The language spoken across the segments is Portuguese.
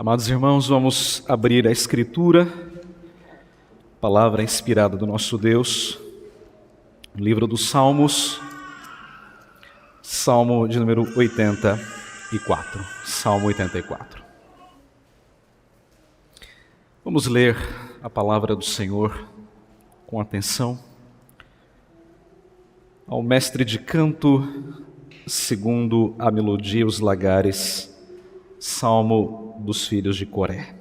Amados irmãos, vamos abrir a Escritura, palavra inspirada do nosso Deus, livro dos Salmos, Salmo de número 84, Salmo 84. Vamos ler a palavra do Senhor com atenção. Ao mestre de canto, segundo a melodia e os lagares, Salmo dos filhos de Coré.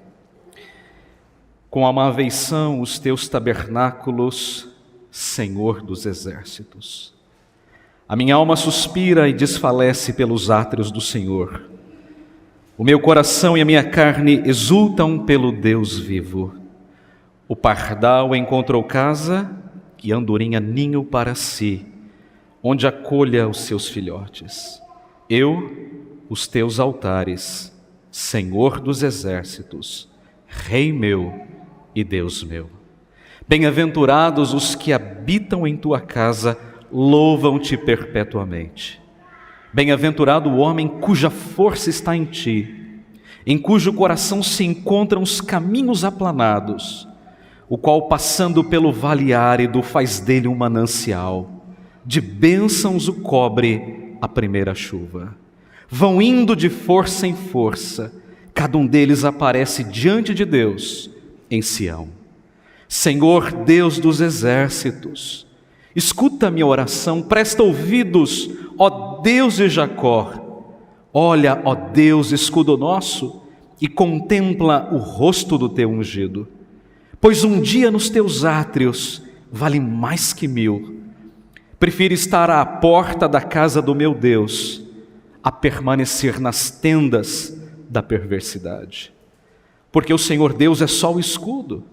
Com amáveis são os teus tabernáculos, Senhor dos exércitos. A minha alma suspira e desfalece pelos átrios do Senhor. O meu coração e a minha carne exultam pelo Deus vivo. O pardal encontrou casa e a andorinha ninho para si, onde acolha os seus filhotes. Os teus altares, Senhor dos exércitos, Rei meu e Deus meu. Bem-aventurados os que habitam em tua casa, louvam-te perpetuamente. Bem-aventurado o homem cuja força está em ti, em cujo coração se encontram os caminhos aplanados, o qual, passando pelo vale árido, faz dele um manancial, de bênçãos o cobre a primeira chuva. Vão indo de força em força, cada um deles aparece diante de Deus em Sião. Senhor Deus dos exércitos, escuta a minha oração, presta ouvidos, ó Deus de Jacó. Olha, ó Deus, escudo nosso, e contempla o rosto do teu ungido. Pois um dia nos teus átrios vale mais que 1000. Prefiro estar à porta da casa do meu Deus a permanecer nas tendas da perversidade. Porque o Senhor Deus é só o escudo,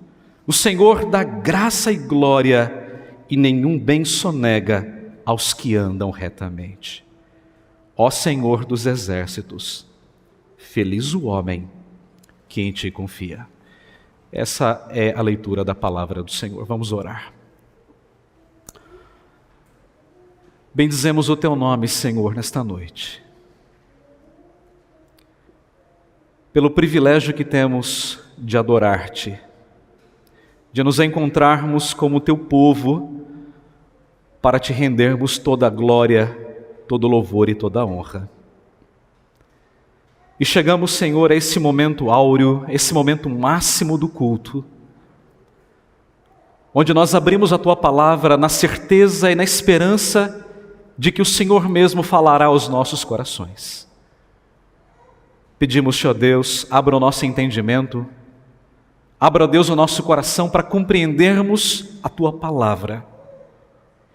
o Senhor dá graça e glória, e nenhum bem sonega aos que andam retamente. Ó Senhor dos exércitos, feliz o homem que em ti confia. Essa é a leitura da palavra do Senhor. Vamos orar. Bendizemos o teu nome, Senhor, nesta noite, pelo privilégio que temos de adorar-te, de nos encontrarmos como teu povo, para te rendermos toda a glória, todo o louvor e toda a honra. E chegamos, Senhor, a esse momento áureo, esse momento máximo do culto, onde nós abrimos a tua palavra na certeza e na esperança de que o Senhor mesmo falará aos nossos corações. Pedimos-te, ó Deus, abra o nosso entendimento, abra, ó Deus, o nosso coração para compreendermos a tua palavra.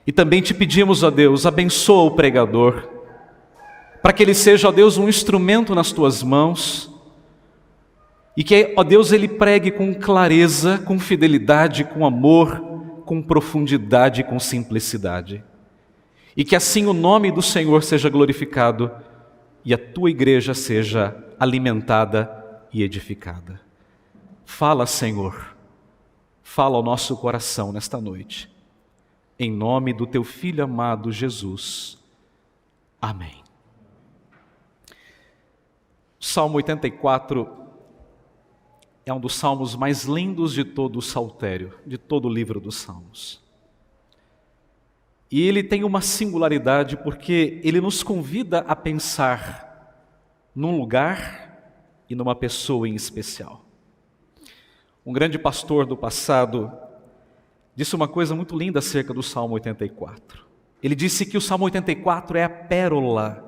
E também te pedimos, ó Deus, abençoa o pregador, para que ele seja, ó Deus, um instrumento nas tuas mãos, e que, ó Deus, ele pregue com clareza, com fidelidade, com amor, com profundidade e com simplicidade. E que assim o nome do Senhor seja glorificado e a tua igreja seja alimentada e edificada. Fala, Senhor, fala ao nosso coração nesta noite, em nome do teu Filho amado Jesus. Amém. O Salmo 84 é um dos salmos mais lindos de todo o saltério, de todo o livro dos Salmos. E ele tem uma singularidade porque ele nos convida a pensar num lugar e numa pessoa em especial. Um grande pastor do passado disse uma coisa muito linda acerca do Salmo 84. Ele disse que o Salmo 84 é a pérola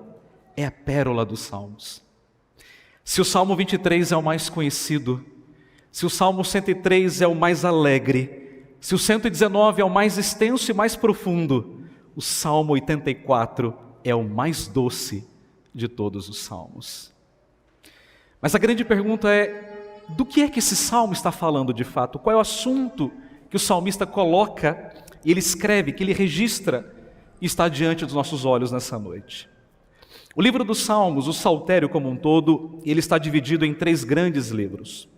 dos Salmos. Se o Salmo 23 é o mais conhecido, se o Salmo 103 é o mais alegre, se o 119 é o mais extenso e mais profundo, o Salmo 84 é o mais doce de todos os salmos. Mas a grande pergunta é, do que é que esse salmo está falando de fato? Qual é o assunto que o salmista coloca, e ele escreve, que ele registra e está diante dos nossos olhos nessa noite? O livro dos Salmos, o saltério como um todo, ele está dividido em 3 grandes livros.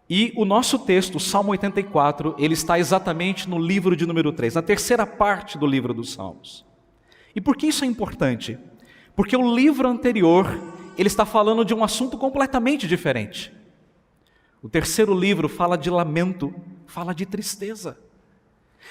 E o nosso texto, o Salmo 84, ele está exatamente no livro de número 3, na terceira parte do livro dos Salmos. E por que isso é importante? Porque o livro anterior, ele está falando de um assunto completamente diferente. O terceiro livro fala de lamento, fala de tristeza.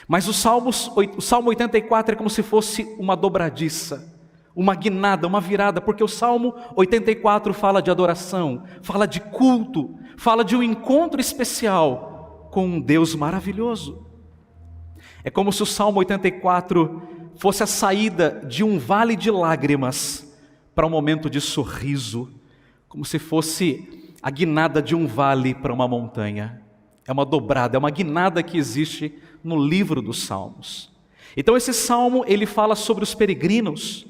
Mas o Salmo 84 é como se fosse uma dobradiça, uma guinada, uma virada, porque o Salmo 84 fala de adoração, fala de culto, fala de um encontro especial com um Deus maravilhoso. É como se o Salmo 84 fosse a saída de um vale de lágrimas para um momento de sorriso, como se fosse a guinada de um vale para uma montanha. É uma dobrada, é uma guinada que existe no livro dos Salmos. Então esse salmo, ele fala sobre os peregrinos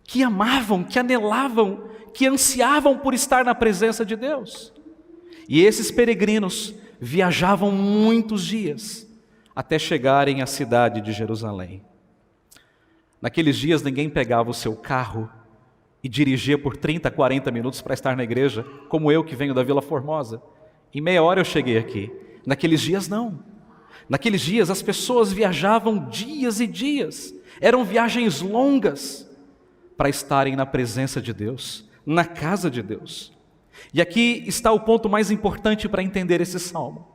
que amavam, que anelavam, que ansiavam por estar na presença de Deus. E esses peregrinos viajavam muitos dias até chegarem à cidade de Jerusalém. Naqueles dias ninguém pegava o seu carro e dirigia por 30, 40 minutos para estar na igreja, como eu que venho da Vila Formosa. Em meia hora eu cheguei aqui. Naqueles dias não. Naqueles dias as pessoas viajavam dias e dias. Eram viagens longas para estarem na presença de Deus, na casa de Deus. E aqui está o ponto mais importante para entender esse salmo.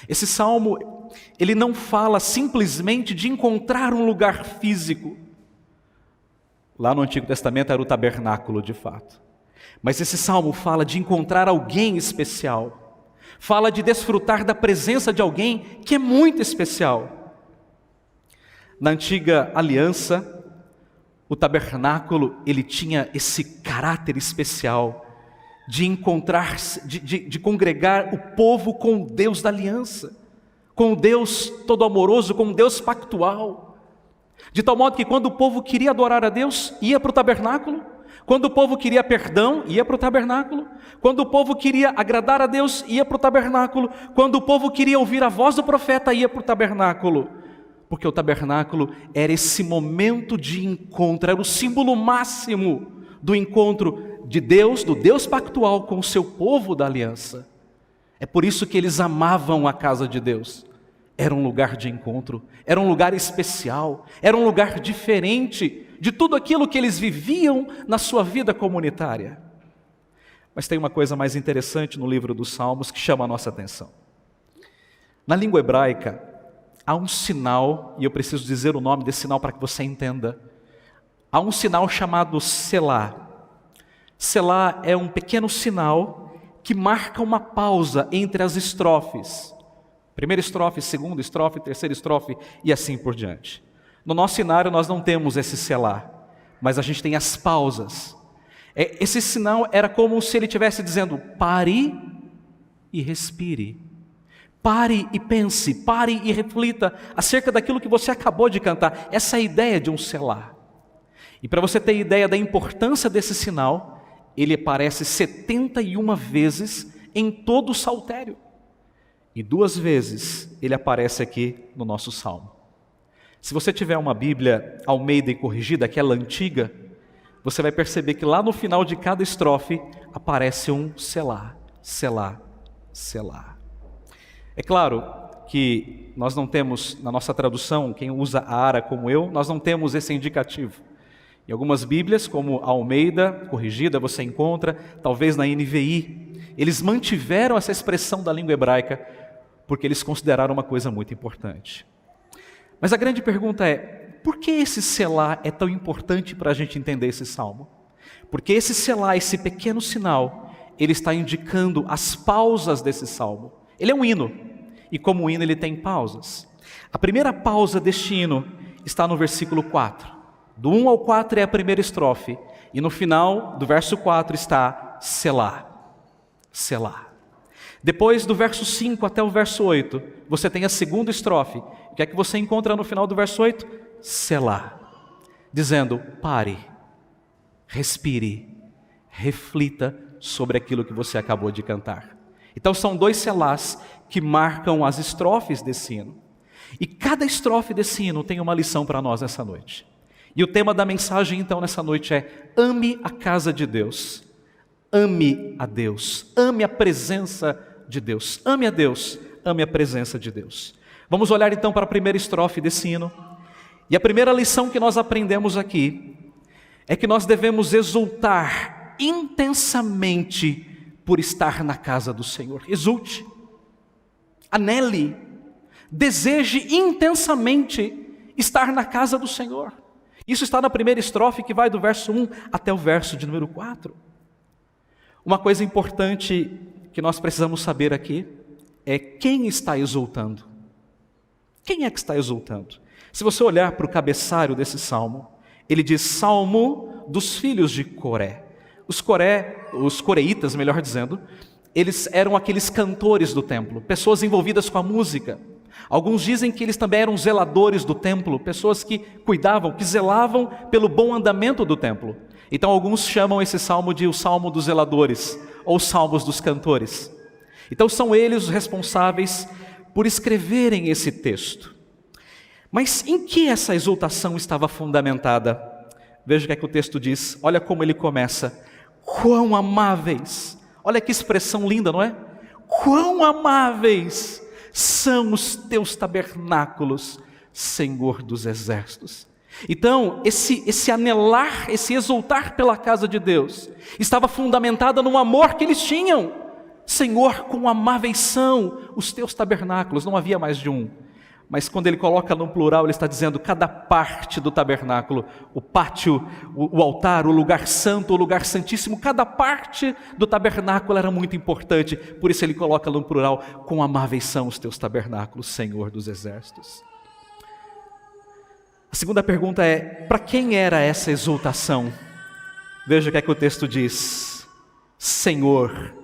Esse salmo, ele não fala simplesmente de encontrar um lugar físico. Lá no Antigo Testamento era o tabernáculo de fato. Mas esse salmo fala de encontrar alguém especial. Fala de desfrutar da presença de alguém que é muito especial. Na antiga aliança, o tabernáculo, ele tinha esse caráter especial de encontrar, de congregar o povo com o Deus da aliança, com o Deus todo amoroso, com o Deus pactual. De tal modo que quando o povo queria adorar a Deus, ia para o tabernáculo. Quando o povo queria perdão, ia para o tabernáculo. Quando o povo queria agradar a Deus, ia para o tabernáculo. Quando o povo queria ouvir a voz do profeta, ia para o tabernáculo. Porque o tabernáculo era esse momento de encontro, era o símbolo máximo do encontro de Deus, do Deus pactual com o seu povo da aliança. É por isso que eles amavam a casa de Deus. Era um lugar de encontro, era um lugar especial, era um lugar diferente de tudo aquilo que eles viviam na sua vida comunitária. Mas tem uma coisa mais interessante no livro dos Salmos que chama a nossa atenção. Na língua hebraica, há um sinal, e eu preciso dizer o nome desse sinal para que você entenda. Há um sinal chamado Selá. Selá é um pequeno sinal que marca uma pausa entre as estrofes. Primeira estrofe, segunda estrofe, terceira estrofe e assim por diante. No nosso cenário nós não temos esse selá, mas a gente tem as pausas. Esse sinal era como se ele estivesse dizendo: pare e respire. Pare e pense, pare e reflita acerca daquilo que você acabou de cantar. Essa é a ideia de um selá. E para você ter ideia da importância desse sinal, ele aparece 71 vezes em todo o saltério. E 2 vezes ele aparece aqui no nosso salmo. Se você tiver uma Bíblia Almeida e corrigida, aquela antiga, você vai perceber que lá no final de cada estrofe aparece um selá, selá, selá. É claro que nós não temos, na nossa tradução, quem usa a ara como eu, nós não temos esse indicativo. Em algumas Bíblias, como a Almeida corrigida, você encontra, talvez na NVI, eles mantiveram essa expressão da língua hebraica, porque eles consideraram uma coisa muito importante. Mas a grande pergunta é, por que esse selá é tão importante para a gente entender esse salmo? Porque esse selá, esse pequeno sinal, ele está indicando as pausas desse salmo. Ele é um hino, e como hino ele tem pausas. A primeira pausa deste hino está no versículo 4. Do 1 ao 4 é a primeira estrofe, e no final do verso 4 está selá, selá. Depois do verso 5 até o verso 8, você tem a segunda estrofe. O que é que você encontra no final do verso 8? Selá, dizendo: pare, respire, reflita sobre aquilo que você acabou de cantar. Então são 2 selás que marcam as estrofes desse hino. E cada estrofe desse hino tem uma lição para nós nessa noite. E o tema da mensagem então nessa noite é: ame a casa de Deus, ame a Deus, ame a presença de Deus, ame a Deus, ame a presença de Deus. Vamos olhar então para a primeira estrofe desse hino. E a primeira lição que nós aprendemos aqui é que nós devemos exultar intensamente por estar na casa do Senhor. Exulte, anele, deseje intensamente estar na casa do Senhor. Isso está na primeira estrofe, que vai do verso 1 até o verso de número 4. Uma coisa importante que nós precisamos saber aqui é quem está exultando. Quem é que está exultando? Se você olhar para o cabeçalho desse salmo, ele diz Salmo dos filhos de Coré. Os coreitas, melhor dizendo, eles eram aqueles cantores do templo, pessoas envolvidas com a música. Alguns dizem que eles também eram zeladores do templo, pessoas que cuidavam, que zelavam pelo bom andamento do templo. Então alguns chamam esse salmo de o Salmo dos zeladores, ou Salmos dos cantores. Então são eles os responsáveis por escreverem esse texto. Mas em que essa exultação estava fundamentada? Veja o que é que o texto diz, olha como ele começa. Quão amáveis, olha que expressão linda, não é? Quão amáveis são os teus tabernáculos, Senhor dos exércitos. Então, esse anelar, esse exultar pela casa de Deus, estava fundamentada no amor que eles tinham. Senhor, quão amáveis são os teus tabernáculos, não havia mais de um. Mas quando ele coloca no plural, ele está dizendo cada parte do tabernáculo, o pátio, o altar, o lugar santo, o lugar santíssimo, cada parte do tabernáculo era muito importante. Por isso ele coloca no plural, quão amáveis são os teus tabernáculos, Senhor dos exércitos. A segunda pergunta é, para quem era essa exultação? Veja o que é que o texto diz. Senhor,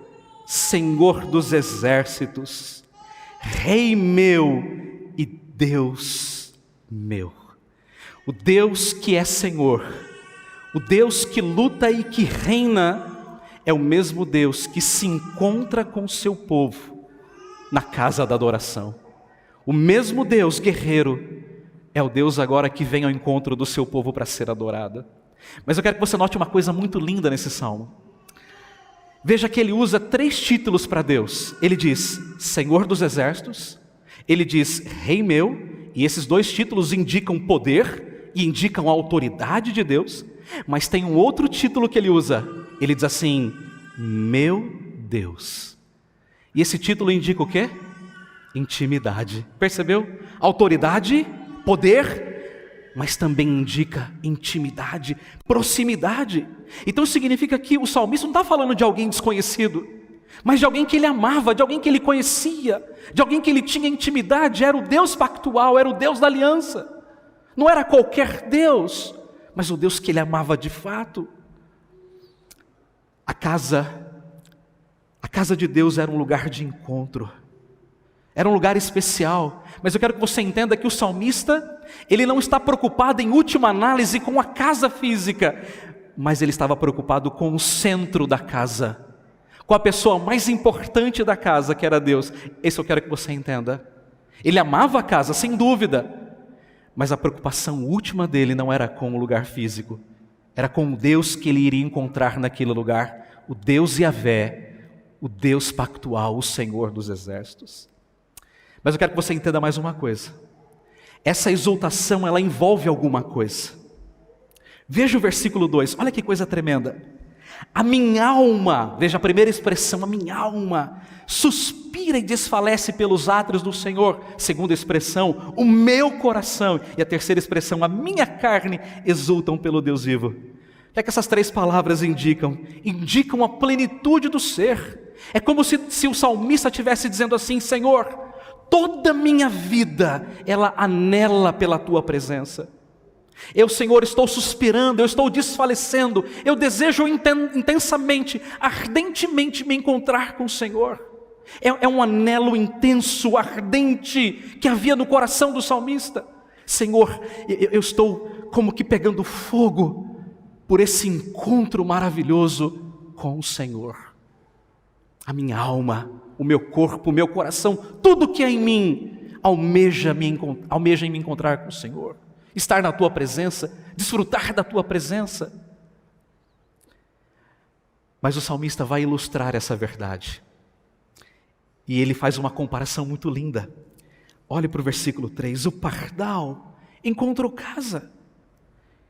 Senhor dos exércitos, Rei meu e Deus meu. O Deus que é Senhor, o Deus que luta e que reina, é o mesmo Deus que se encontra com o seu povo na casa da adoração. O mesmo Deus guerreiro é o Deus agora que vem ao encontro do seu povo para ser adorado. Mas eu quero que você note uma coisa muito linda nesse salmo. Veja que ele usa 3 títulos para Deus. Ele diz Senhor dos exércitos, ele diz Rei meu, e esses 2 títulos indicam poder e indicam a autoridade de Deus. Mas tem um outro título que ele usa, ele diz assim, meu Deus. E esse título indica o quê? Intimidade. Percebeu? Autoridade, poder, mas também indica intimidade, proximidade. Então significa que o salmista não está falando de alguém desconhecido, mas de alguém que ele amava, de alguém que ele conhecia, de alguém que ele tinha intimidade. Era o Deus pactual, era o Deus da aliança. Não era qualquer Deus, mas o Deus que ele amava de fato. A casa de Deus era um lugar de encontro, era um lugar especial. Mas eu quero que você entenda que o salmista, ele não está preocupado em última análise com a casa física, mas ele estava preocupado com o centro da casa, com a pessoa mais importante da casa, que era Deus. Isso eu quero que você entenda. Ele amava a casa, sem dúvida, mas a preocupação última dele não era com o lugar físico, era com o Deus que ele iria encontrar naquele lugar, o Deus Yahvé, o Deus pactual, o Senhor dos exércitos. Mas eu quero que você entenda mais uma coisa. Essa exultação, ela envolve alguma coisa. Veja o versículo 2, olha que coisa tremenda. A minha alma, veja a primeira expressão, a minha alma suspira e desfalece pelos átrios do Senhor. Segunda expressão, o meu coração. E a terceira expressão, a minha carne exultam pelo Deus vivo. O que é que essas 3 palavras indicam? Indicam a plenitude do ser. É como se o salmista estivesse dizendo assim, Senhor, toda minha vida, ela anela pela Tua presença. Eu, Senhor, estou suspirando, eu estou desfalecendo, eu desejo intensamente, ardentemente me encontrar com o Senhor. É um anelo intenso, ardente, que havia no coração do salmista. Senhor, eu estou como que pegando fogo por esse encontro maravilhoso com o Senhor. A minha alma, o meu corpo, o meu coração, tudo que é em mim, almeja em me encontrar com o Senhor. Estar na Tua presença, desfrutar da Tua presença. Mas o salmista vai ilustrar essa verdade. E ele faz uma comparação muito linda. Olhe para o versículo 3. O pardal encontrou casa,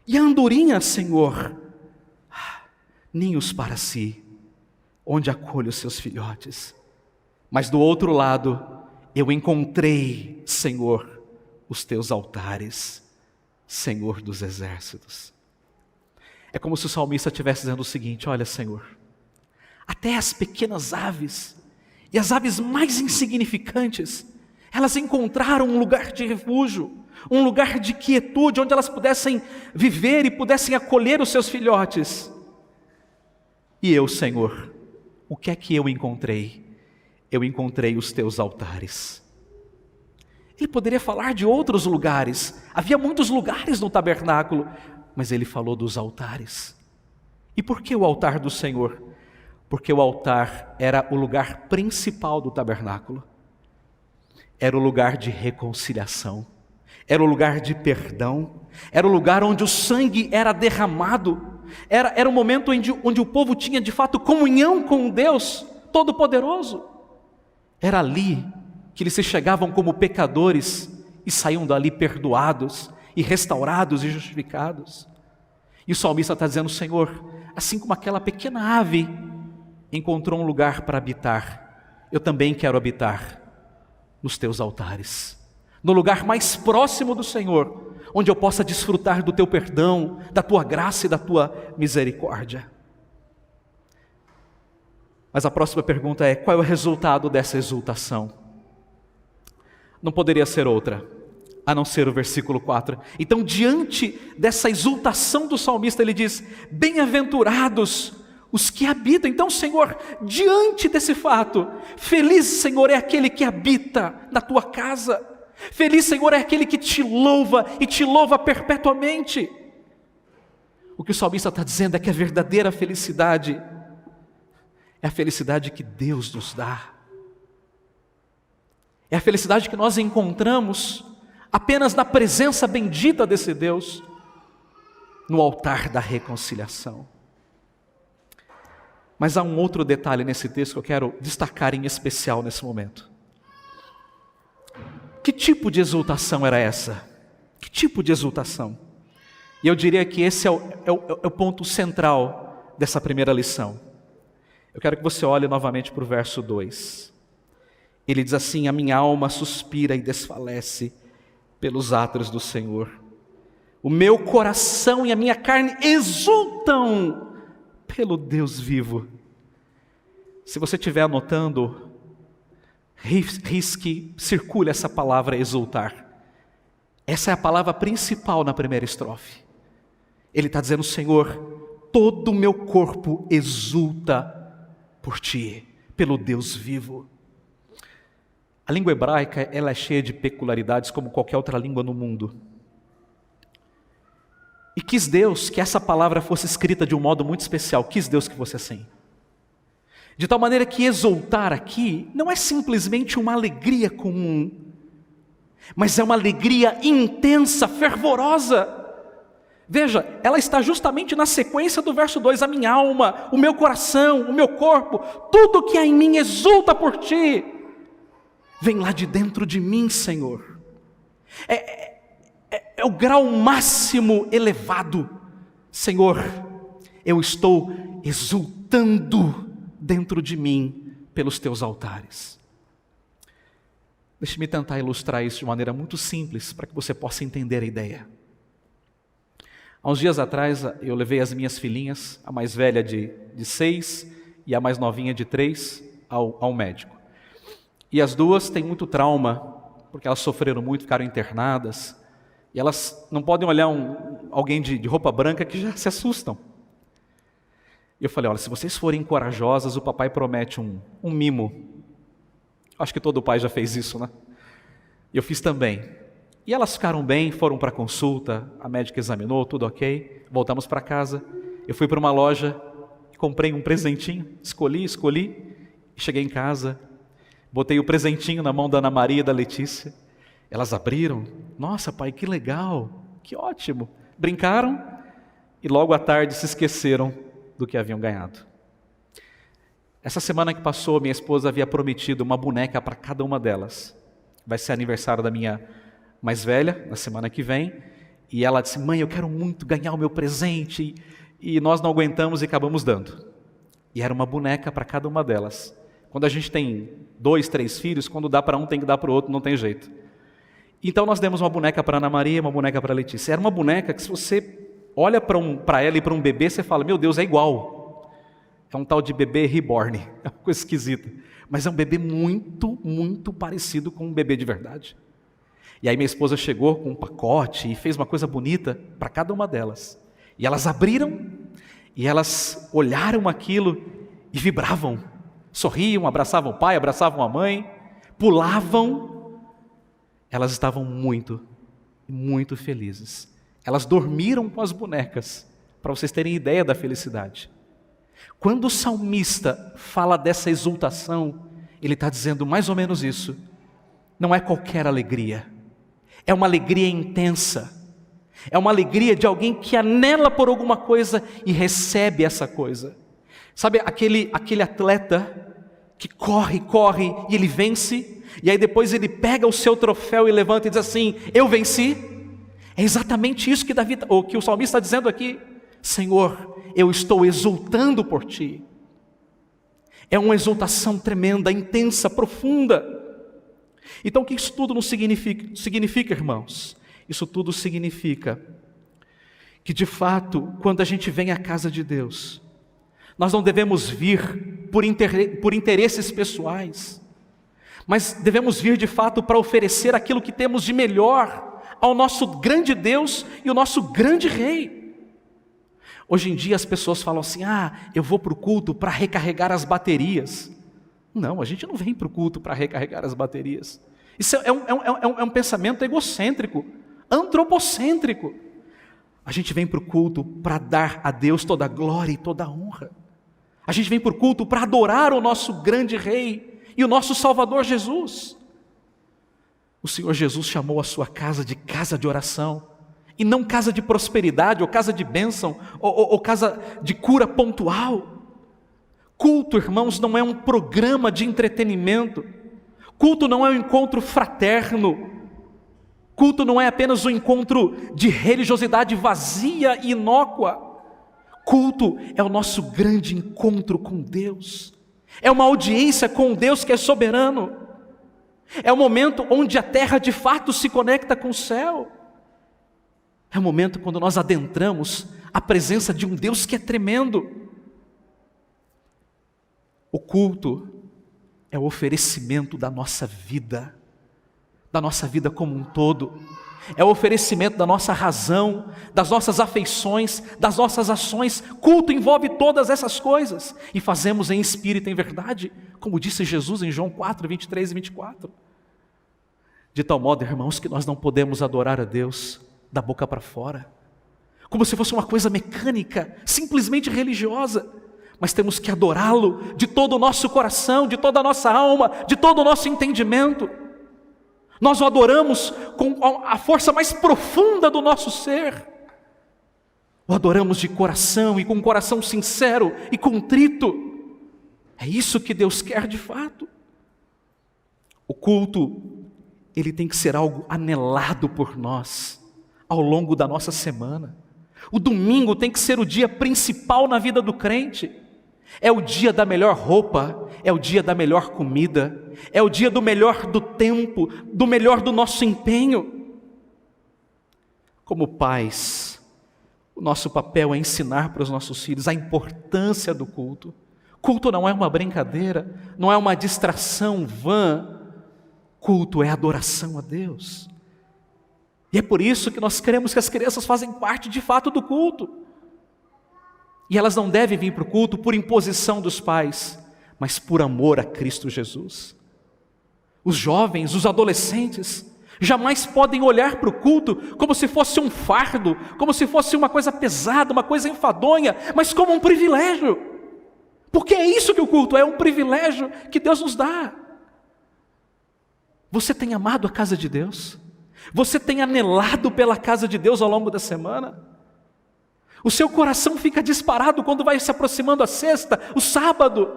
e a andorinha, Senhor, ninhos para si, onde acolhe os seus filhotes. Mas do outro lado, eu encontrei, Senhor, os teus altares, Senhor dos exércitos. É como se o salmista estivesse dizendo o seguinte: olha, Senhor, até as pequenas aves, e as aves mais insignificantes, elas encontraram um lugar de refúgio, um lugar de quietude, onde elas pudessem viver e pudessem acolher os seus filhotes. E eu, Senhor, o que é que eu encontrei? Eu encontrei os teus altares. Ele poderia falar de outros lugares, havia muitos lugares no tabernáculo, mas ele falou dos altares. E por que o altar do Senhor? Porque o altar era o lugar principal do tabernáculo. Era o lugar de reconciliação, era o lugar de perdão, era o lugar onde o sangue era derramado, era o momento onde o povo tinha de fato comunhão com Deus Todo-Poderoso. Era ali que eles se chegavam como pecadores e saíam dali perdoados e restaurados e justificados. E o salmista está dizendo: Senhor, assim como aquela pequena ave encontrou um lugar para habitar, eu também quero habitar nos teus altares, no lugar mais próximo do Senhor, onde eu possa desfrutar do teu perdão, da tua graça e da tua misericórdia. Mas a próxima pergunta é: qual é o resultado dessa exultação? Não poderia ser outra, a não ser o versículo 4. Então, diante dessa exultação do salmista, ele diz: bem-aventurados os que habitam. Então, Senhor, diante desse fato, feliz, Senhor, é aquele que habita na tua casa. Feliz, Senhor, é aquele que te louva e te louva perpetuamente. O que o salmista está dizendo é que a verdadeira felicidade é a felicidade que Deus nos dá. É a felicidade que nós encontramos apenas na presença bendita desse Deus, no altar da reconciliação. Mas há um outro detalhe nesse texto que eu quero destacar em especial nesse momento. Que tipo de exultação era essa? Que tipo de exultação? E eu diria que esse é o ponto central dessa primeira lição. Eu quero que você olhe novamente para o verso 2. Ele diz assim: a minha alma suspira e desfalece pelos átrios do Senhor. O meu coração e a minha carne exultam pelo Deus vivo. Se você estiver anotando, risque, circule essa palavra exultar. Essa é a palavra principal na primeira estrofe. Ele está dizendo: Senhor, todo o meu corpo exulta por Ti, pelo Deus vivo. A língua hebraica, ela é cheia de peculiaridades como qualquer outra língua no mundo. E quis Deus que essa palavra fosse escrita de um modo muito especial. Quis Deus que fosse assim. De tal maneira que exultar aqui não é simplesmente uma alegria comum, mas é uma alegria intensa, fervorosa. Veja, ela está justamente na sequência do verso 2. A minha alma, o meu coração, o meu corpo, tudo que há em mim exulta por Ti. Vem lá de dentro de mim, Senhor. É o grau máximo elevado. Senhor, eu estou exultando dentro de mim pelos Teus altares. Deixe-me tentar ilustrar isso de maneira muito simples, para que você possa entender a ideia. Há uns dias atrás, eu levei as minhas filhinhas, a mais velha de 6 e a mais novinha de 3, ao médico. E as duas têm muito trauma, porque elas sofreram muito, ficaram internadas, e elas não podem olhar alguém de roupa branca que já se assustam. E eu falei: olha, se vocês forem corajosas, o papai promete um mimo. Acho que todo pai já fez isso, né? E eu fiz também. E elas ficaram bem, foram para a consulta, a médica examinou, tudo ok, voltamos para casa. Eu fui para uma loja, comprei um presentinho, escolhi, cheguei em casa, botei o presentinho na mão da Ana Maria e da Letícia. Elas abriram: nossa, pai, que legal, que ótimo. Brincaram e logo à tarde se esqueceram do que haviam ganhado. Essa semana que passou, minha esposa havia prometido uma boneca para cada uma delas. Vai ser aniversário da minha mais velha, na semana que vem, e ela disse: mãe, eu quero muito ganhar o meu presente, e nós não aguentamos e acabamos dando. E era uma boneca para cada uma delas. Quando a gente tem 2, 3 filhos, quando dá para um tem que dar para o outro, não tem jeito. Então nós demos uma boneca para Ana Maria, uma boneca para Letícia. Era uma boneca que se você olha para ela e para um bebê, você fala, meu Deus, é igual. É um tal de bebê reborn, é uma coisa esquisita. Mas é um bebê muito, muito parecido com um bebê de verdade. E aí minha esposa chegou com um pacote e fez uma coisa bonita para cada uma delas. E elas abriram, e elas olharam aquilo e vibravam. Sorriam, abraçavam o pai, abraçavam a mãe, pulavam. Elas estavam muito, muito felizes. Elas dormiram com as bonecas, para vocês terem ideia da felicidade. Quando o salmista fala dessa exultação, ele está dizendo mais ou menos isso. Não é qualquer alegria, é uma alegria intensa. É uma alegria de alguém que anela por alguma coisa e recebe essa coisa. Sabe aquele atleta que corre e ele vence, e aí depois ele pega o seu troféu e levanta e diz assim, eu venci? É exatamente isso que que o salmista está dizendo aqui. Senhor, eu estou exultando por ti. É uma exultação tremenda, intensa, profunda. Então o que isso tudo não significa, irmãos? Isso tudo significa que de fato, quando a gente vem à casa de Deus, nós não devemos vir por interesses pessoais, mas devemos vir de fato para oferecer aquilo que temos de melhor ao nosso grande Deus e o nosso grande Rei. Hoje em dia as pessoas falam assim, eu vou para o culto para recarregar as baterias. Não, a gente não vem para o culto para recarregar as baterias. Isso é um pensamento egocêntrico, antropocêntrico. A gente vem para o culto para dar a Deus toda a glória e toda a honra. A gente vem para o culto para adorar o nosso grande Rei e o nosso Salvador Jesus. O Senhor Jesus chamou a sua casa de casa de oração, e não casa de prosperidade, ou casa de bênção, ou casa de cura pontual. Culto, irmãos, não é um programa de entretenimento. Culto não é um encontro fraterno. Culto não é apenas um encontro de religiosidade vazia e inócua. Culto é o nosso grande encontro com Deus. É uma audiência com Deus que é soberano. É o momento onde a terra de fato se conecta com o céu. É o momento quando nós adentramos a presença de um Deus que é tremendo. O culto é o oferecimento da nossa vida como um todo. É o oferecimento da nossa razão, das nossas afeições, das nossas ações. Culto envolve todas essas coisas. E fazemos em espírito e em verdade, como disse Jesus em João 4, 23 e 24. De tal modo, irmãos, que nós não podemos adorar a Deus da boca para fora, como se fosse uma coisa mecânica, simplesmente religiosa. Mas temos que adorá-lo de todo o nosso coração, de toda a nossa alma, de todo o nosso entendimento. Nós o adoramos com a força mais profunda do nosso ser. O adoramos de coração e com um coração sincero e contrito. É isso que Deus quer de fato. O culto, ele tem que ser algo anelado por nós ao longo da nossa semana. O domingo tem que ser o dia principal na vida do crente. É o dia da melhor roupa, é o dia da melhor comida, é o dia do melhor do tempo, do melhor do nosso empenho. Como pais, o nosso papel é ensinar para os nossos filhos a importância do culto. Culto não é uma brincadeira, não é uma distração vã. Culto é adoração a Deus. E é por isso que nós queremos que as crianças fazem parte de fato do culto. E elas não devem vir para o culto por imposição dos pais, mas por amor a Cristo Jesus. Os jovens, os adolescentes, jamais podem olhar para o culto como se fosse um fardo, como se fosse uma coisa pesada, uma coisa enfadonha, mas como um privilégio. Porque é isso que o culto é, um privilégio que Deus nos dá. Você tem amado a casa de Deus? Você tem anelado pela casa de Deus ao longo da semana? O seu coração fica disparado quando vai se aproximando a sexta, o sábado.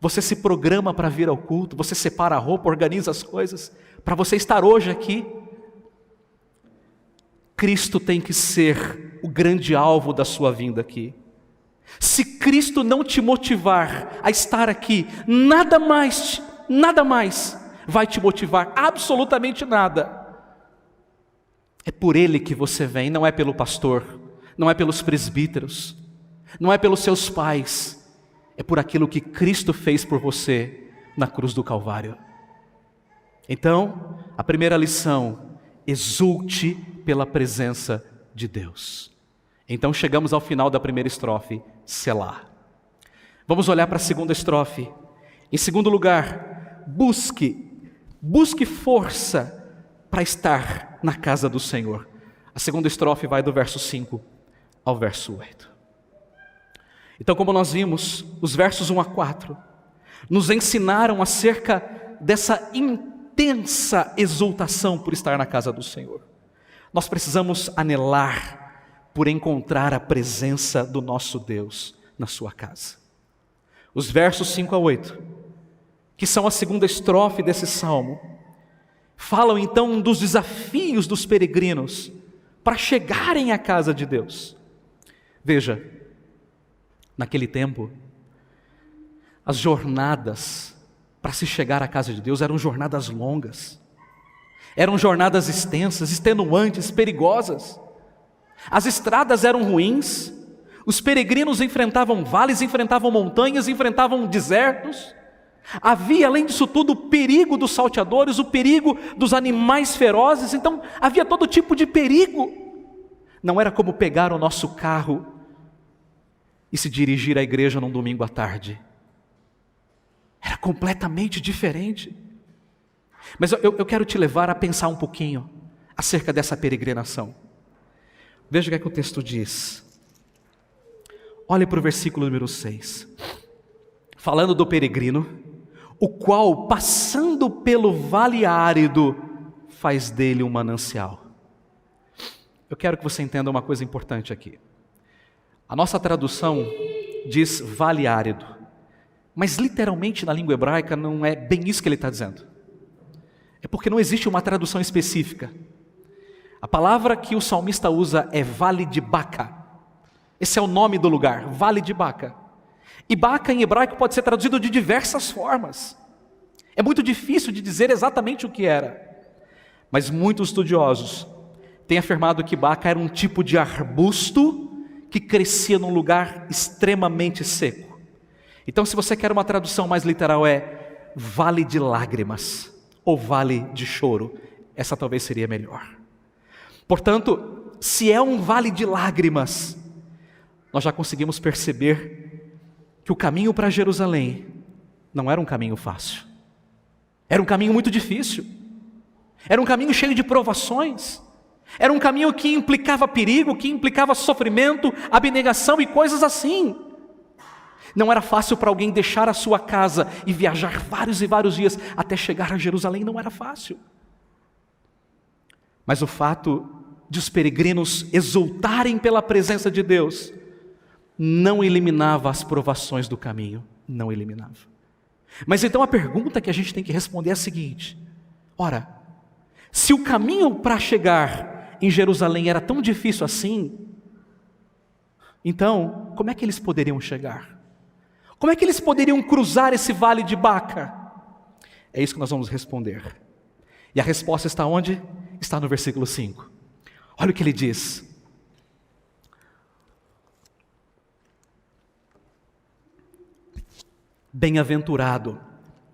Você se programa para vir ao culto, você separa a roupa, organiza as coisas, para você estar hoje aqui. Cristo tem que ser o grande alvo da sua vinda aqui. Se Cristo não te motivar a estar aqui, nada mais vai te motivar, absolutamente nada. É por Ele que você vem, não é pelo pastor, não é pelos presbíteros, não é pelos seus pais, é por aquilo que Cristo fez por você na cruz do Calvário. Então, a primeira lição: exulte pela presença de Deus. Então chegamos ao final da primeira estrofe, Selá. Vamos olhar para a segunda estrofe. Em segundo lugar, busque força para estar na casa do Senhor. A segunda estrofe vai do verso 5 ao verso 8. Então, como nós vimos, os versos 1 a 4 nos ensinaram acerca dessa intensa exultação por estar na casa do Senhor. Nós precisamos anelar por encontrar a presença do nosso Deus na sua casa. Os versos 5 a 8, que são a segunda estrofe desse salmo, falam então dos desafios dos peregrinos para chegarem à casa de Deus. Veja, naquele tempo, as jornadas para se chegar à casa de Deus eram jornadas longas, eram jornadas extensas, extenuantes, perigosas. As estradas eram ruins, os peregrinos enfrentavam vales, enfrentavam montanhas, enfrentavam desertos. Havia, além disso tudo, o perigo dos salteadores, o perigo dos animais ferozes. Então havia todo tipo de perigo. Não era como pegar o nosso carro e se dirigir à igreja num domingo à tarde. Era completamente diferente. Mas eu quero te levar a pensar um pouquinho acerca dessa peregrinação. Veja o que o texto diz. Olhe para o versículo número 6. Falando do peregrino, o qual, passando pelo vale árido, faz dele um manancial. Eu quero que você entenda uma coisa importante aqui. A nossa tradução diz vale árido, mas literalmente na língua hebraica não é bem isso que ele está dizendo. É porque não existe uma tradução específica. A palavra que o salmista usa é Vale de Baca. Esse é o nome do lugar, Vale de Baca. E Baca em hebraico pode ser traduzido de diversas formas. É muito difícil de dizer exatamente o que era. Mas muitos estudiosos têm afirmado que Baca era um tipo de arbusto que crescia num lugar extremamente seco. Então, se você quer uma tradução mais literal, é Vale de Lágrimas ou Vale de Choro. Essa talvez seria melhor. Portanto, se é um vale de lágrimas, nós já conseguimos perceber que o caminho para Jerusalém não era um caminho fácil. Era um caminho muito difícil. Era um caminho cheio de provações. Era um caminho que implicava perigo, que implicava sofrimento, abnegação e coisas assim. Não era fácil para alguém deixar a sua casa e viajar vários e vários dias até chegar a Jerusalém, não era fácil. Mas o fato de os peregrinos exultarem pela presença de Deus não eliminava as provações do caminho, não eliminava. Mas então a pergunta que a gente tem que responder é a seguinte: ora, se o caminho para chegar em Jerusalém era tão difícil assim, então como é que eles poderiam chegar? Como é que eles poderiam cruzar esse vale de Baca? É isso que nós vamos responder. E a resposta está onde? Está no versículo 5. Olha o que ele diz. Bem-aventurado,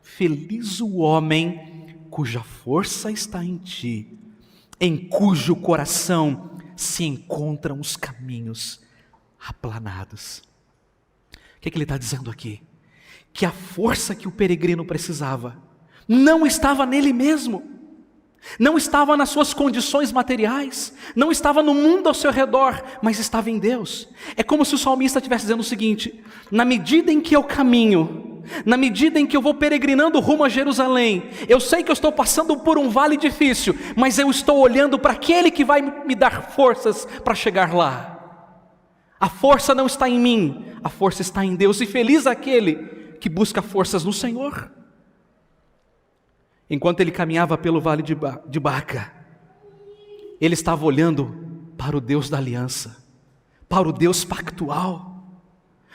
feliz o homem cuja força está em ti, em cujo coração se encontram os caminhos aplanados. O que ele está dizendo aqui? Que a força que o peregrino precisava não estava nele mesmo, não estava nas suas condições materiais, não estava no mundo ao seu redor, mas estava em Deus. É como se o salmista estivesse dizendo o seguinte: na medida em que eu caminho, na medida em que eu vou peregrinando rumo a Jerusalém, eu sei que eu estou passando por um vale difícil, mas eu estou olhando para aquele que vai me dar forças para chegar lá. A força não está em mim, a força está em Deus, e feliz aquele que busca forças no Senhor. Enquanto ele caminhava pelo vale de Baca, ele estava olhando para o Deus da aliança, para o Deus pactual.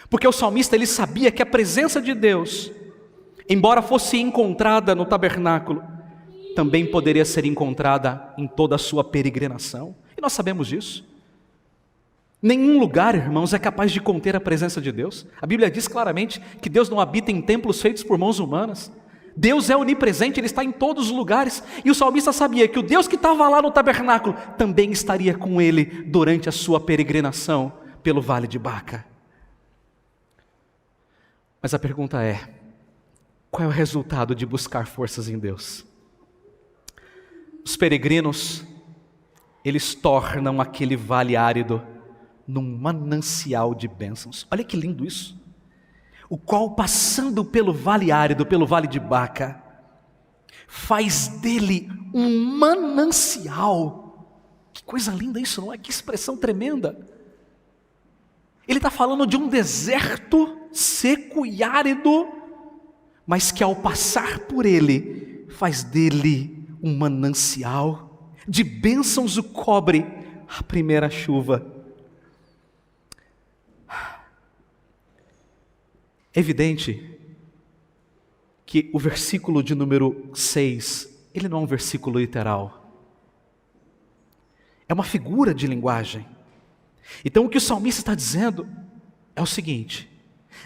Porque o salmista ele sabia que a presença de Deus, embora fosse encontrada no tabernáculo, também poderia ser encontrada em toda a sua peregrinação. E nós sabemos disso. Nenhum lugar, irmãos, é capaz de conter a presença de Deus. A Bíblia diz claramente que Deus não habita em templos feitos por mãos humanas. Deus é onipresente, Ele está em todos os lugares. E o salmista sabia que o Deus que estava lá no tabernáculo também estaria com ele durante a sua peregrinação pelo vale de Baca. Mas a pergunta é: qual é o resultado de buscar forças em Deus? Os peregrinos, eles tornam aquele vale árido num manancial de bênçãos. Olha que lindo isso. O qual, passando pelo vale árido, pelo vale de Baca, faz dele um manancial. Que coisa linda isso, não é? Que expressão tremenda. Ele está falando de um deserto seco e árido, mas que ao passar por ele, faz dele um manancial de bênçãos, o cobre a primeira chuva. É evidente que o versículo de número 6, ele não é um versículo literal. É uma figura de linguagem. Então o que o salmista está dizendo é o seguinte: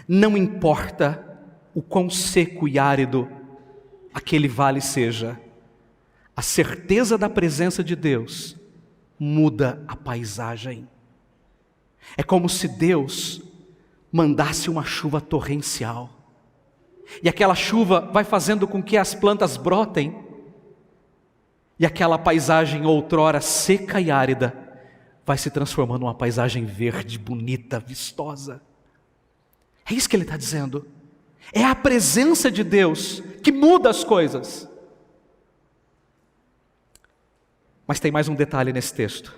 não importa o quão seco e árido aquele vale seja, a certeza da presença de Deus muda a paisagem. É como se Deus mandasse uma chuva torrencial, e aquela chuva vai fazendo com que as plantas brotem, e aquela paisagem outrora seca e árida vai se transformando numa paisagem verde, bonita, vistosa. É isso que ele está dizendo. É a presença de Deus que muda as coisas. Mas tem mais um detalhe nesse texto.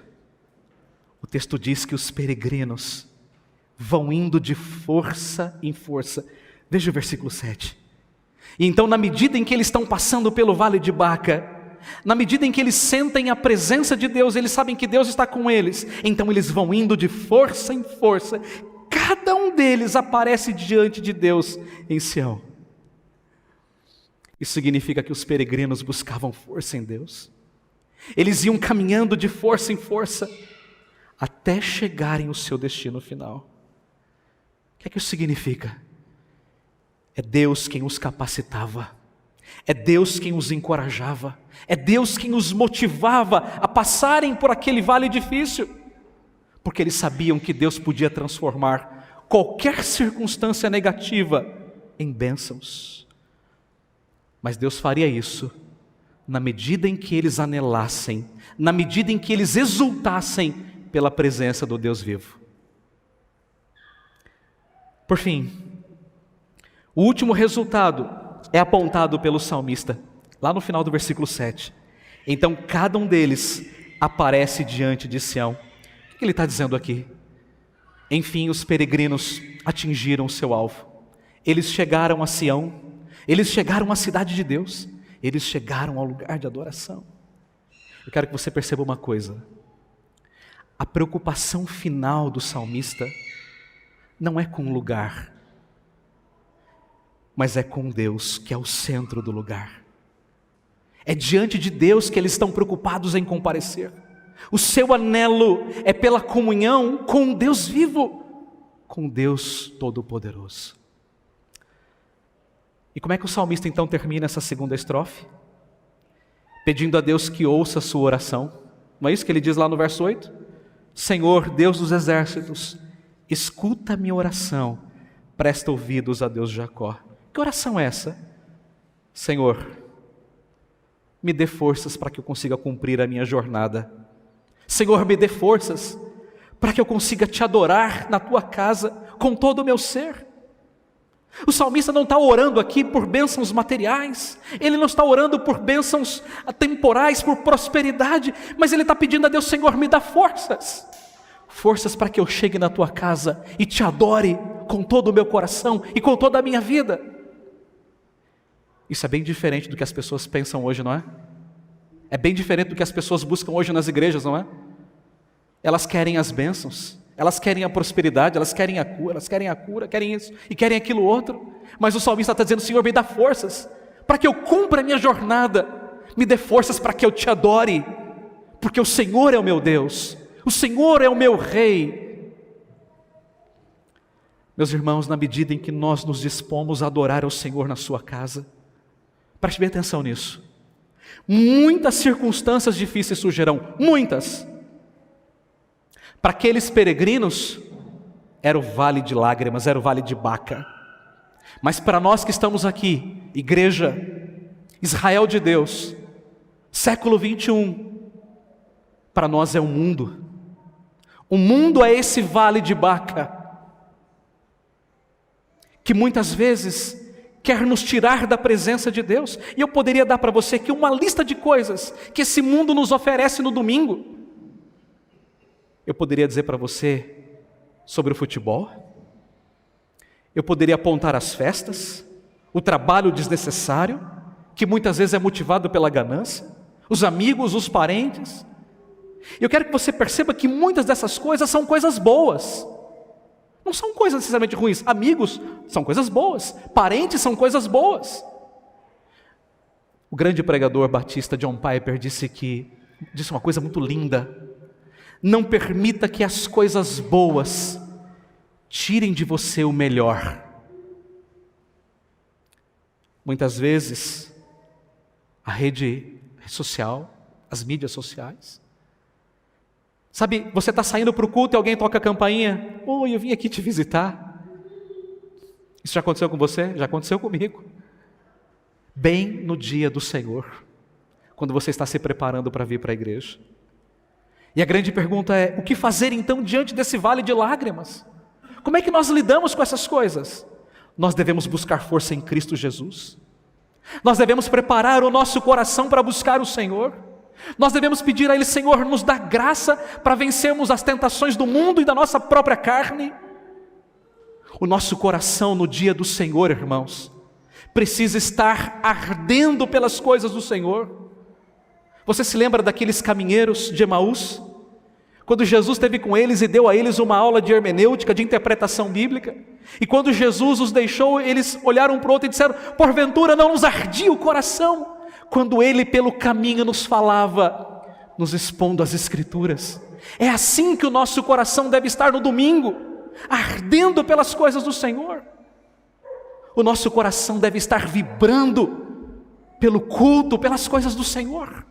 O texto diz que os peregrinos vão indo de força em força. Veja o versículo 7. E então, na medida em que eles estão passando pelo vale de Baca, na medida em que eles sentem a presença de Deus, eles sabem que Deus está com eles, então eles vão indo de força em força. Cada um deles aparece diante de Deus em Sião. Isso significa que os peregrinos buscavam força em Deus. Eles iam caminhando de força em força até chegarem ao seu destino final. O que isso significa? É Deus quem os capacitava, é Deus quem os encorajava, é Deus quem os motivava a passarem por aquele vale difícil, porque eles sabiam que Deus podia transformar qualquer circunstância negativa em bênçãos. Mas Deus faria isso na medida em que eles anelassem, na medida em que eles exultassem pela presença do Deus vivo. Por fim, o último resultado é apontado pelo salmista, lá no final do versículo 7. Então cada um deles aparece diante de Sião. O que ele está dizendo aqui? Enfim, os peregrinos atingiram o seu alvo. Eles chegaram a Sião, eles chegaram à cidade de Deus, eles chegaram ao lugar de adoração. Eu quero que você perceba uma coisa. A preocupação final do salmista não é com o lugar, mas é com Deus, que é o centro do lugar. É diante de Deus que eles estão preocupados em comparecer. O seu anelo é pela comunhão com Deus vivo, com Deus Todo-Poderoso. E como é que o salmista então termina essa segunda estrofe? Pedindo a Deus que ouça a sua oração. Não é isso que ele diz lá no verso 8? Senhor, Deus dos exércitos, escuta a minha oração, presta ouvidos a Deus de Jacó. Que oração é essa? Senhor, me dê forças para que eu consiga cumprir a minha jornada. Senhor, me dê forças para que eu consiga te adorar na tua casa com todo o meu ser. O salmista não está orando aqui por bênçãos materiais, ele não está orando por bênçãos temporais, por prosperidade, mas ele está pedindo a Deus: Senhor, me dá forças. Forças para que eu chegue na tua casa e te adore com todo o meu coração e com toda a minha vida. Isso é bem diferente do que as pessoas pensam hoje, não é? É bem diferente do que as pessoas buscam hoje nas igrejas, não é? Elas querem as bênçãos, elas querem a prosperidade, elas querem a cura, querem isso e querem aquilo outro. Mas o salmista está dizendo: Senhor, me dá forças para que eu cumpra a minha jornada, me dê forças para que eu te adore, porque o Senhor é o meu Deus, o Senhor é o meu Rei. Meus irmãos, na medida em que nós nos dispomos a adorar ao Senhor na sua casa, preste bem atenção nisso, muitas circunstâncias difíceis surgirão, muitas. Para aqueles peregrinos, era o vale de lágrimas, era o vale de Baca. Mas para nós que estamos aqui, igreja, Israel de Deus, século 21, para nós é o mundo. O mundo é esse vale de Baca, que muitas vezes quer nos tirar da presença de Deus. E eu poderia dar para você aqui uma lista de coisas que esse mundo nos oferece no domingo. Eu poderia dizer para você sobre o futebol, eu poderia apontar as festas, o trabalho desnecessário, que muitas vezes é motivado pela ganância, os amigos, os parentes. Eu quero que você perceba que muitas dessas coisas são coisas boas, não são coisas necessariamente ruins. Amigos são coisas boas, parentes são coisas boas. O grande pregador batista John Piper disse uma coisa muito linda: não permita que as coisas boas tirem de você o melhor. Muitas vezes, a rede social, as mídias sociais, sabe, você está saindo para o culto e alguém toca a campainha: oi, eu vim aqui te visitar. Isso já aconteceu com você? Já aconteceu comigo. Bem no dia do Senhor, quando você está se preparando para vir para a igreja. E a grande pergunta é: o que fazer então diante desse vale de lágrimas? Como é que nós lidamos com essas coisas? Nós devemos buscar força em Cristo Jesus. Nós devemos preparar o nosso coração para buscar o Senhor. Nós devemos pedir a Ele: Senhor, nos dá graça para vencermos as tentações do mundo e da nossa própria carne. O nosso coração no dia do Senhor, irmãos, precisa estar ardendo pelas coisas do Senhor. Você se lembra daqueles caminheiros de Emaús? Quando Jesus esteve com eles e deu a eles uma aula de hermenêutica, de interpretação bíblica, e quando Jesus os deixou, eles olharam para o outro e disseram: porventura não nos ardia o coração quando Ele pelo caminho nos falava, nos expondo as Escrituras? É assim que o nosso coração deve estar no domingo, ardendo pelas coisas do Senhor. O nosso coração deve estar vibrando pelo culto, pelas coisas do Senhor.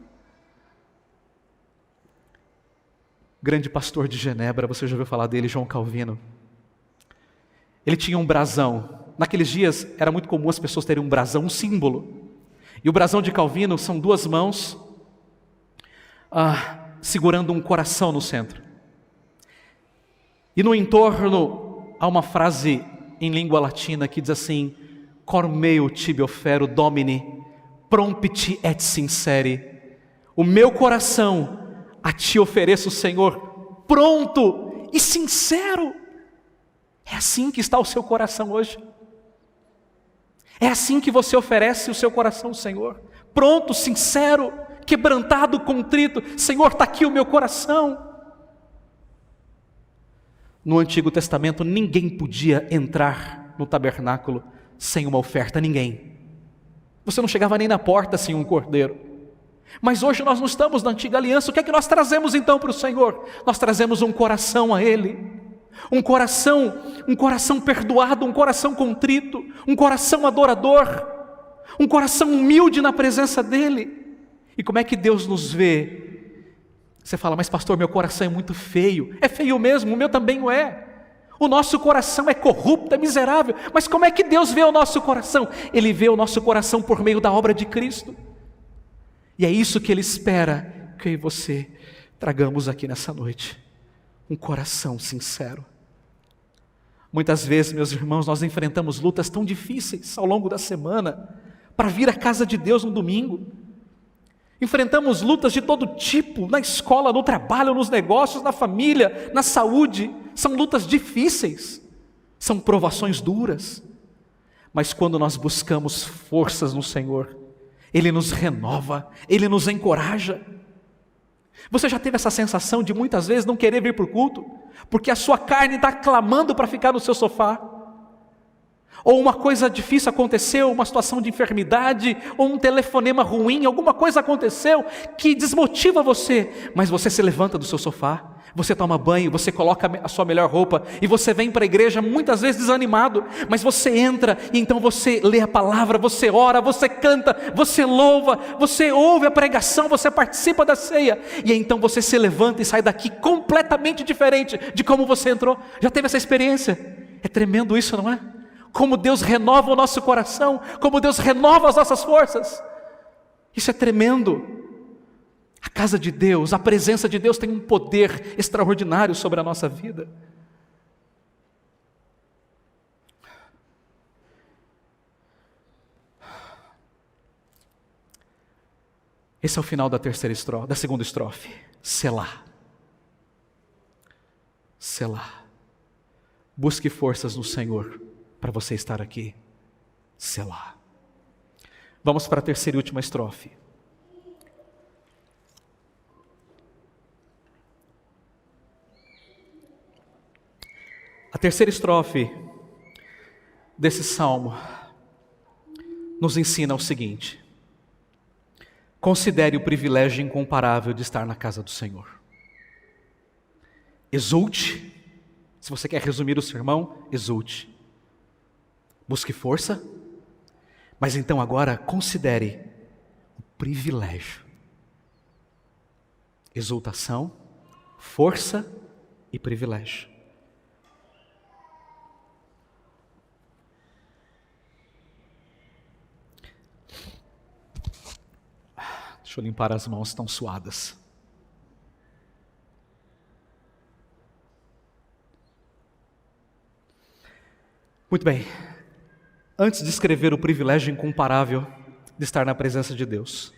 Grande pastor de Genebra, você já ouviu falar dele, João Calvino? Ele tinha um brasão. Naqueles dias era muito comum as pessoas terem um brasão, um símbolo. E o brasão de Calvino são duas mãos segurando um coração no centro. E no entorno há uma frase em língua latina que diz assim: cor meo tibi offero Domini, prompiti et sinceri. O meu coração a ti ofereço, Senhor, pronto e sincero. É assim que está o seu coração hoje? É assim que você oferece o seu coração ao Senhor? Pronto, sincero, quebrantado, contrito: Senhor, está aqui o meu coração. No Antigo Testamento, ninguém podia entrar no tabernáculo sem uma oferta, ninguém. Você não chegava nem na porta sem um cordeiro. Mas hoje nós não estamos na antiga aliança. O que é que nós trazemos então para o Senhor? Nós trazemos um coração a Ele, um coração perdoado, um coração contrito, um coração adorador, um coração humilde na presença dEle. E como é que Deus nos vê? Você fala: mas pastor, meu coração é muito feio. É feio mesmo, o meu também o é. O nosso coração é corrupto, é miserável. Mas como é que Deus vê o nosso coração? Ele vê o nosso coração por meio da obra de Cristo. E é isso que Ele espera que eu e você tragamos aqui nessa noite: um coração sincero. Muitas vezes, meus irmãos, nós enfrentamos lutas tão difíceis ao longo da semana para vir à casa de Deus no domingo. Enfrentamos lutas de todo tipo, na escola, no trabalho, nos negócios, na família, na saúde. São lutas difíceis, são provações duras. Mas quando nós buscamos forças no Senhor, Ele nos renova, Ele nos encoraja. Você já teve essa sensação de muitas vezes não querer vir para o culto, porque a sua carne está clamando para ficar no seu sofá? Ou uma coisa difícil aconteceu, uma situação de enfermidade, ou um telefonema ruim, alguma coisa aconteceu que desmotiva você, mas você se levanta do seu sofá, você toma banho, você coloca a sua melhor roupa e você vem para a igreja muitas vezes desanimado, mas você entra e então você lê a palavra, você ora, você canta, você louva, você ouve a pregação, você participa da ceia e então você se levanta e sai daqui completamente diferente de como você entrou. Já teve essa experiência? É tremendo isso, não é? Como Deus renova o nosso coração, como Deus renova as nossas forças. Isso é tremendo. A casa de Deus, a presença de Deus tem um poder extraordinário sobre a nossa vida. Esse é o final da segunda estrofe. Selá. Selá. Busque forças no Senhor para você estar aqui. Selá. Vamos para a terceira e última estrofe. A terceira estrofe desse salmo nos ensina o seguinte: considere o privilégio incomparável de estar na casa do Senhor. Exulte. Se você quer resumir o sermão, exulte. Busque força, mas então agora considere o privilégio. Exultação, força e privilégio. Deixa eu limpar as mãos tão suadas. Muito bem. Antes de escrever o privilégio incomparável de estar na presença de Deus,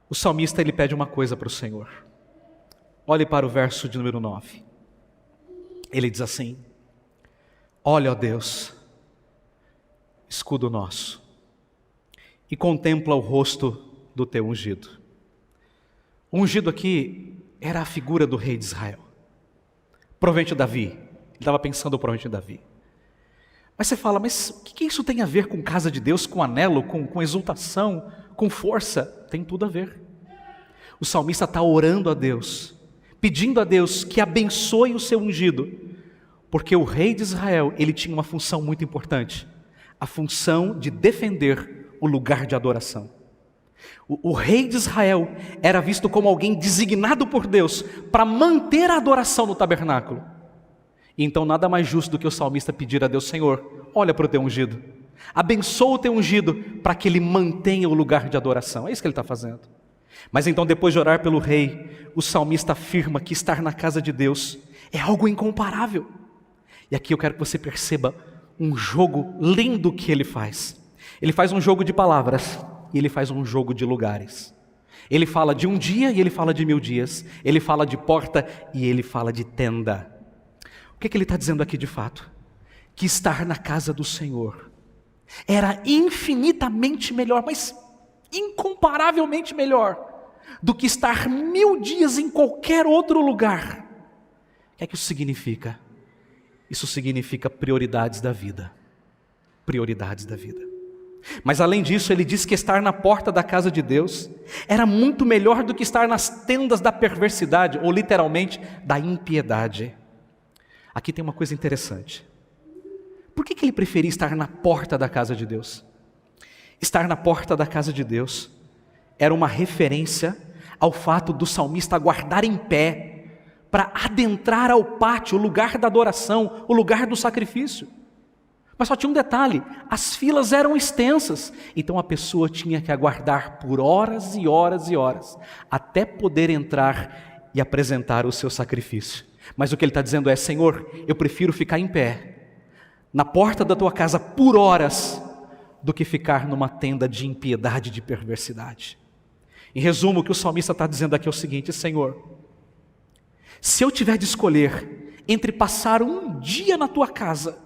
o salmista ele pede uma coisa para o Senhor. Olhe para o verso de número 9. Ele diz assim: olha, ó Deus, escudo nosso, e contempla o rosto do teu ungido. O ungido aqui era a figura do rei de Israel, provavelmente Davi. Ele estava pensando provavelmente em Davi. Mas você fala, mas o que isso tem a ver com casa de Deus, com anelo, com exultação, com força? Tem tudo a ver. O salmista está orando a Deus, pedindo a Deus que abençoe o seu ungido, porque o rei de Israel, ele tinha uma função muito importante, a função de defender o lugar de adoração. O rei de Israel era visto como alguém designado por Deus para manter a adoração no tabernáculo. Então nada mais justo do que o salmista pedir a Deus: Senhor, olha para o teu ungido, abençoa o teu ungido para que ele mantenha o lugar de adoração. É isso que ele está fazendo. Mas então, depois de orar pelo rei, o salmista afirma que estar na casa de Deus é algo incomparável. E aqui eu quero que você perceba um jogo lindo que ele faz. Ele faz um jogo de palavras e ele faz um jogo de lugares. Ele fala de um dia e ele fala de 1000 dias. Ele fala de porta e ele fala de tenda. O que ele está dizendo aqui de fato? Que estar na casa do Senhor era infinitamente melhor, mas incomparavelmente melhor, do que estar 1000 dias em qualquer outro lugar. O que é que isso significa? Isso significa prioridades da vida. Prioridades da vida. Mas além disso, ele diz que estar na porta da casa de Deus era muito melhor do que estar nas tendas da perversidade, ou literalmente, da impiedade. Aqui tem uma coisa interessante. Por que ele preferia estar na porta da casa de Deus? Estar na porta da casa de Deus era uma referência ao fato do salmista aguardar em pé para adentrar ao pátio, o lugar da adoração, o lugar do sacrifício. Mas só tinha um detalhe: as filas eram extensas, então a pessoa tinha que aguardar por horas e horas e horas, até poder entrar e apresentar o seu sacrifício. Mas o que ele está dizendo é: Senhor, eu prefiro ficar em pé, na porta da tua casa por horas, do que ficar numa tenda de impiedade e de perversidade. Em resumo, o que o salmista está dizendo aqui é o seguinte: Senhor, se eu tiver de escolher entre passar um dia na tua casa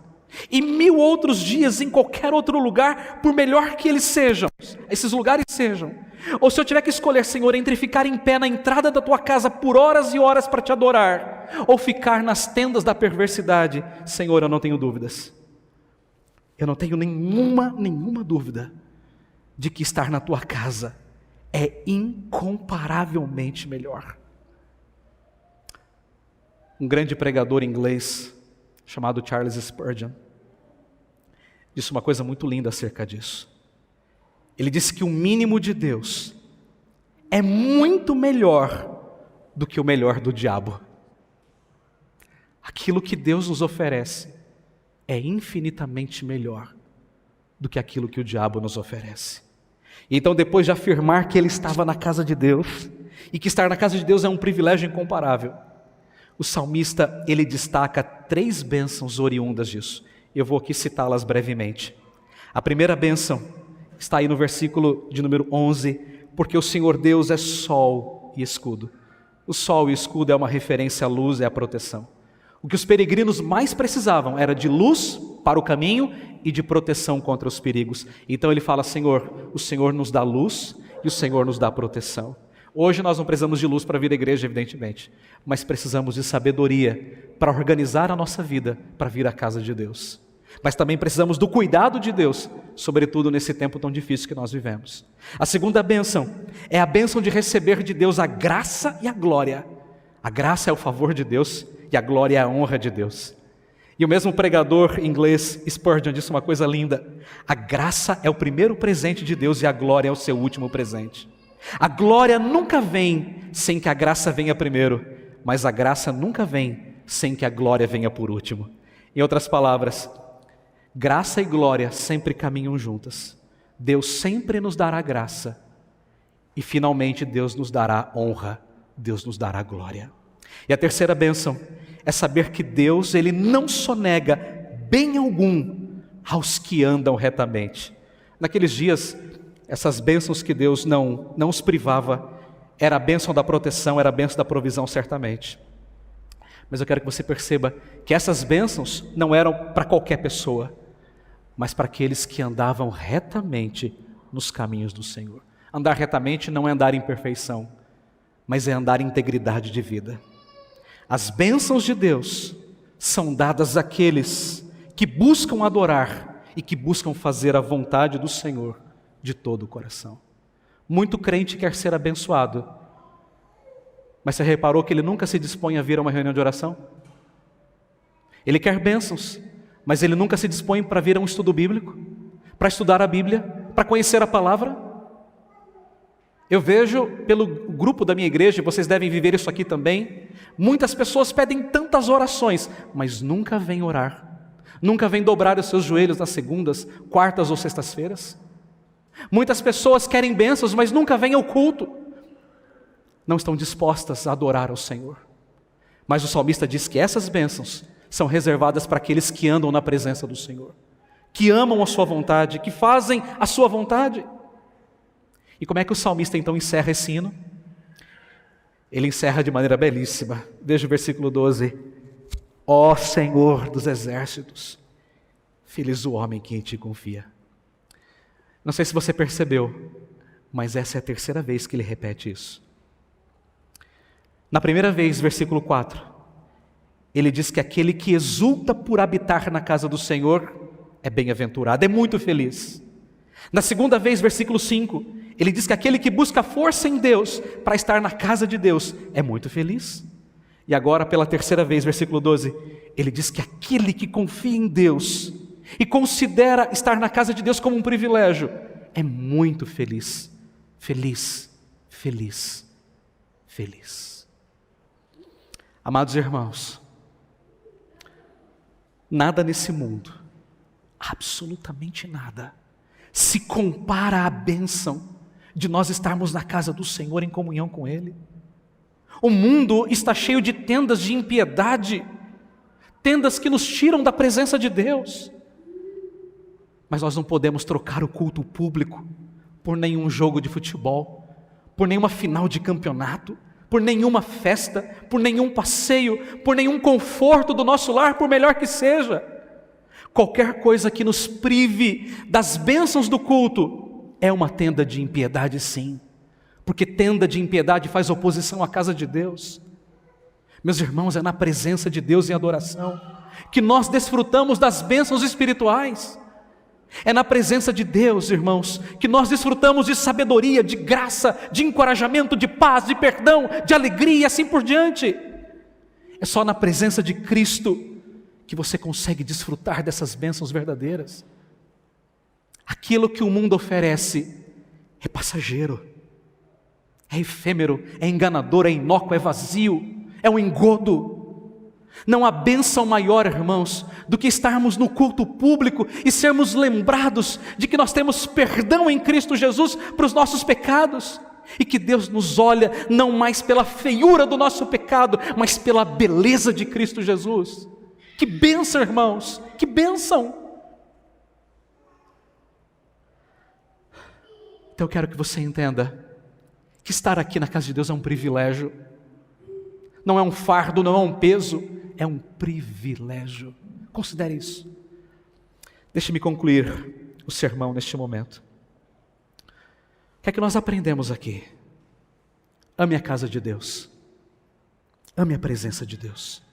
e 1000 outros dias em qualquer outro lugar, por melhor que eles sejam, esses lugares sejam, Ou se eu tiver que escolher, Senhor, entre ficar em pé na entrada da tua casa por horas e horas para te adorar, ou ficar nas tendas da perversidade, Senhor, eu não tenho dúvidas. Eu não tenho nenhuma dúvida de que estar na tua casa é incomparavelmente melhor. Um grande pregador inglês chamado Charles Spurgeon disse uma coisa muito linda acerca disso. Ele disse que o mínimo de Deus é muito melhor do que o melhor do diabo. Aquilo que Deus nos oferece é infinitamente melhor do que aquilo que o diabo nos oferece. Então, depois de afirmar que ele estava na casa de Deus, e que estar na casa de Deus é um privilégio incomparável, o salmista, ele destaca 3 bênçãos oriundas disso. Eu vou aqui citá-las brevemente. A primeira bênção está aí no versículo de número 11, porque o Senhor Deus é sol e escudo. O sol e o escudo é uma referência à luz, é a proteção. O que os peregrinos mais precisavam era de luz para o caminho e de proteção contra os perigos. Então ele fala, Senhor, o Senhor nos dá luz e o Senhor nos dá proteção. Hoje nós não precisamos de luz para vir à igreja, evidentemente, mas precisamos de sabedoria para organizar a nossa vida para vir à casa de Deus. Mas também precisamos do cuidado de Deus, sobretudo nesse tempo tão difícil que nós vivemos. A segunda bênção é a bênção de receber de Deus a graça e a glória. A graça é o favor de Deus e a glória é a honra de Deus. E o mesmo pregador inglês Spurgeon disse uma coisa linda: a graça é o primeiro presente de Deus e a glória é o seu último presente. A glória nunca vem sem que a graça venha primeiro, mas a graça nunca vem sem que a glória venha por último. Em outras palavras, graça e glória sempre caminham juntas. Deus sempre nos dará graça e finalmente Deus nos dará honra, Deus nos dará glória. E a terceira bênção é saber que Deus, Ele não sonega bem algum aos que andam retamente. Naqueles dias, essas bênçãos que Deus não os privava, era a bênção da proteção, era a bênção da provisão certamente. Mas eu quero que você perceba que essas bênçãos não eram para qualquer pessoa, mas para aqueles que andavam retamente nos caminhos do Senhor. Andar retamente não é andar em perfeição, mas é andar em integridade de vida. As bênçãos de Deus são dadas àqueles que buscam adorar e que buscam fazer a vontade do Senhor de todo o coração. Muito crente quer ser abençoado, mas você reparou que ele nunca se dispõe a vir a uma reunião de oração? Ele quer bênçãos, mas ele nunca se dispõe para vir a um estudo bíblico, para estudar a Bíblia, para conhecer a palavra. Eu vejo pelo grupo da minha igreja, vocês devem viver isso aqui também, muitas pessoas pedem tantas orações, mas nunca vêm orar, nunca vêm dobrar os seus joelhos nas segundas, quartas ou sextas-feiras. Muitas pessoas querem bênçãos, mas nunca vêm ao culto, não estão dispostas a adorar ao Senhor. Mas o salmista diz que essas bênçãos são reservadas para aqueles que andam na presença do Senhor, que amam a sua vontade, que fazem a sua vontade. E como é que o salmista então encerra esse hino? Ele encerra de maneira belíssima. Veja o versículo 12. Ó Senhor dos exércitos, feliz o homem que em ti confia. Não sei se você percebeu, mas essa é a terceira vez que ele repete isso. Na primeira vez, versículo 4, ele diz que aquele que exulta por habitar na casa do Senhor é bem-aventurado, é muito feliz. Na segunda vez, versículo 5, ele diz que aquele que busca força em Deus para estar na casa de Deus é muito feliz. E agora, pela terceira vez, versículo 12, ele diz que aquele que confia em Deus e considera estar na casa de Deus como um privilégio é muito feliz. Feliz, feliz, feliz. Amados irmãos, nada nesse mundo, absolutamente nada, se compara à bênção de nós estarmos na casa do Senhor em comunhão com Ele. O mundo está cheio de tendas de impiedade, tendas que nos tiram da presença de Deus. Mas nós não podemos trocar o culto público por nenhum jogo de futebol, por nenhuma final de campeonato, por nenhuma festa, por nenhum passeio, por nenhum conforto do nosso lar, por melhor que seja. Qualquer coisa que nos prive das bênçãos do culto é uma tenda de impiedade, sim. porque tenda de impiedade faz oposição à casa de Deus. Meus irmãos, é na presença de Deus em adoração que nós desfrutamos das bênçãos espirituais. É na presença de Deus, irmãos, que nós desfrutamos de sabedoria, de graça, de encorajamento, de paz, de perdão, de alegria e assim por diante. É só na presença de Cristo que você consegue desfrutar dessas bênçãos verdadeiras. Aquilo que o mundo oferece é passageiro, é efêmero, é enganador, é inócuo, é vazio, é um engodo. Não há bênção maior, irmãos, do que estarmos no culto público e sermos lembrados de que nós temos perdão em Cristo Jesus para os nossos pecados, e que Deus nos olha não mais pela feiura do nosso pecado, mas pela beleza de Cristo Jesus. Que bênção, irmãos, que bênção! Então eu quero que você entenda que estar aqui na casa de Deus é um privilégio, não é um fardo, não é um peso, é um privilégio. Considere isso. Deixe-me concluir o sermão neste momento. O que é que nós aprendemos aqui? Ame a casa de Deus, ame a presença de Deus.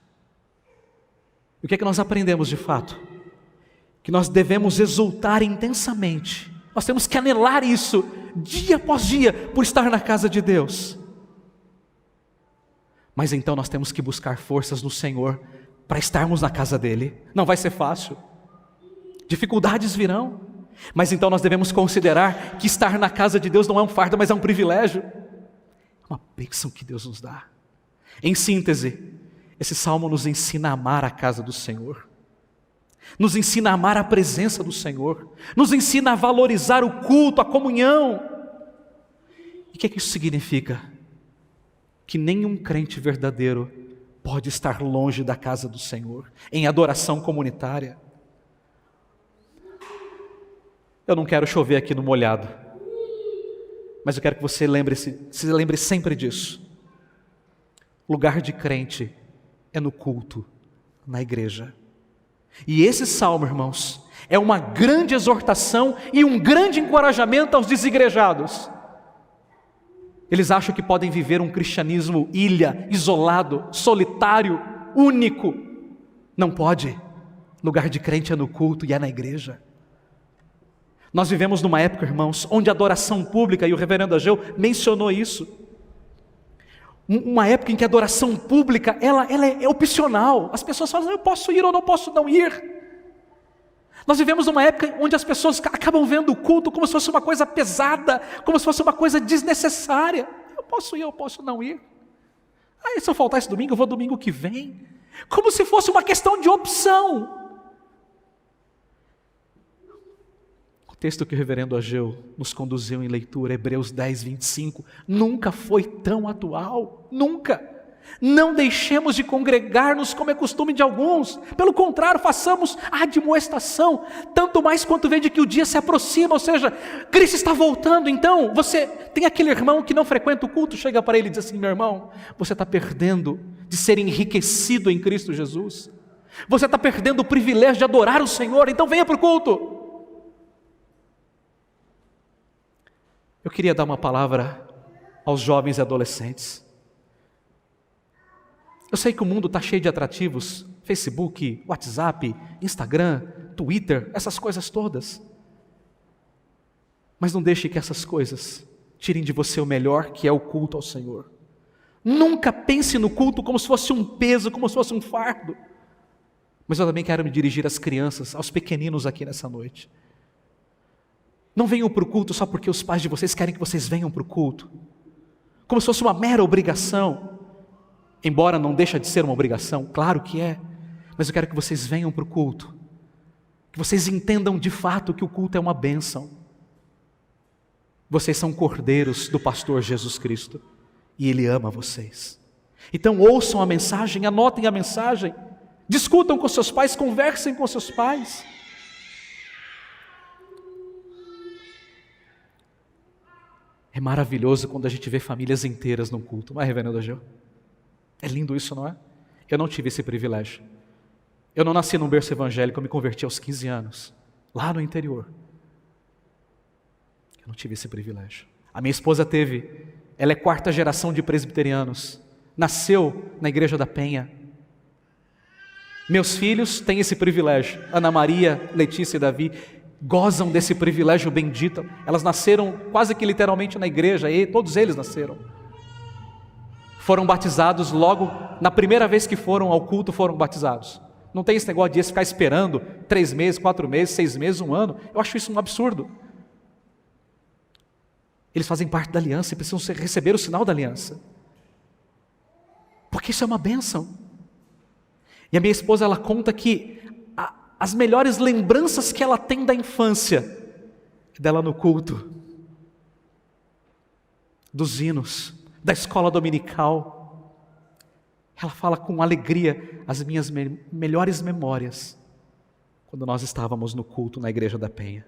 E o que é que nós aprendemos de fato? Que nós devemos exultar intensamente, nós temos que anelar isso, dia após dia, por estar na casa de Deus. Mas então nós temos que buscar forças no Senhor para estarmos na casa dEle. Não vai ser fácil, dificuldades virão, mas então nós devemos considerar que estar na casa de Deus não é um fardo, mas é um privilégio, é uma bênção que Deus nos dá. Em síntese, esse salmo nos ensina a amar a casa do Senhor, nos ensina a amar a presença do Senhor, nos ensina a valorizar o culto, a comunhão. E o que é que isso significa? Que nenhum crente verdadeiro pode estar longe da casa do Senhor, em adoração comunitária. Eu não quero chover aqui no molhado, mas eu quero que você se lembre sempre disso. Lugar de crente é no culto, na igreja. E esse salmo, irmãos, é uma grande exortação e um grande encorajamento aos desigrejados. Eles acham que podem viver um cristianismo ilha, isolado, solitário, único. Não pode. Lugar de crente é no culto e é na igreja. Nós vivemos numa época, irmãos, onde a adoração pública, e o reverendo Ageu mencionou isso, uma época em que a adoração pública ela é opcional. As pessoas falam, eu posso ir ou não posso não ir. Nós vivemos numa época onde as pessoas acabam vendo o culto como se fosse uma coisa pesada, como se fosse uma coisa desnecessária. Eu posso ir, eu posso não ir. Aí se eu faltar esse domingo, eu vou domingo que vem. Como se fosse uma questão de opção. O texto que o reverendo Ageu nos conduziu em leitura, Hebreus 10, 25, nunca foi tão atual, nunca. Não deixemos de congregar-nos como é costume de alguns, pelo contrário, façamos a admoestação, tanto mais quanto vede que o dia se aproxima, ou seja, Cristo está voltando. Então, você tem aquele irmão que não frequenta o culto, chega para ele e diz assim, meu irmão, você está perdendo de ser enriquecido em Cristo Jesus, você está perdendo o privilégio de adorar o Senhor, então venha para o culto. Eu queria dar uma palavra aos jovens e adolescentes. Eu sei que o mundo está cheio de atrativos, Facebook, WhatsApp, Instagram, Twitter, essas coisas todas. Mas não deixe que essas coisas tirem de você o melhor, que é o culto ao Senhor. Nunca pense no culto como se fosse um peso, como se fosse um fardo. Mas eu também quero me dirigir às crianças, aos pequeninos aqui nessa noite. Não venham para o culto só porque os pais de vocês querem que vocês venham para o culto, como se fosse uma mera obrigação, embora não deixa de ser uma obrigação, claro que é, mas eu quero que vocês venham para o culto, que vocês entendam de fato que o culto é uma bênção. Vocês são cordeiros do pastor Jesus Cristo, e Ele ama vocês. Então ouçam a mensagem, anotem a mensagem, discutam com seus pais, conversem com seus pais. É maravilhoso quando a gente vê famílias inteiras num culto, não é, reverendo Ageu? É lindo isso, não é? Eu não tive esse privilégio. Eu não nasci num berço evangélico, eu me converti aos 15 anos, lá no interior. Eu não tive esse privilégio. A minha esposa teve, Ela é 4ª geração de presbiterianos. Nasceu na Igreja da Penha. Meus filhos têm esse privilégio. Ana Maria, Letícia e Davi gozam desse privilégio bendito. Elas nasceram quase que literalmente na igreja, e todos eles nasceram. Foram batizados logo, na primeira vez que foram ao culto, foram batizados. Não tem esse negócio de ficar esperando 3 meses, 4 meses, 6 meses, 1 ano. Eu acho isso um absurdo. Eles fazem parte da aliança e precisam receber o sinal da aliança. Porque isso é uma bênção. E a minha esposa, ela conta que as melhores lembranças que ela tem da infância, dela no culto, dos hinos, da escola dominical. Ela fala com alegria as minhas melhores memórias, quando nós estávamos no culto na Igreja da Penha.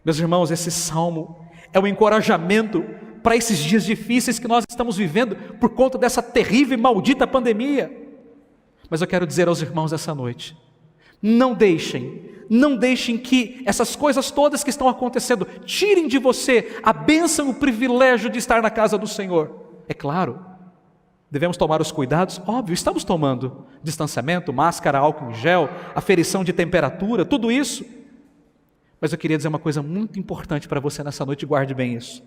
Meus irmãos, esse salmo é um encorajamento para esses dias difíceis que nós estamos vivendo por conta dessa terrível e maldita pandemia. Mas eu quero dizer aos irmãos essa noite, não deixem que essas coisas todas que estão acontecendo tirem de você a bênção, o privilégio de estar na casa do Senhor. É claro, devemos tomar os cuidados, óbvio, estamos tomando distanciamento, máscara, álcool em gel, aferição de temperatura, tudo isso. Mas eu queria dizer uma coisa muito importante para você nessa noite, guarde bem isso.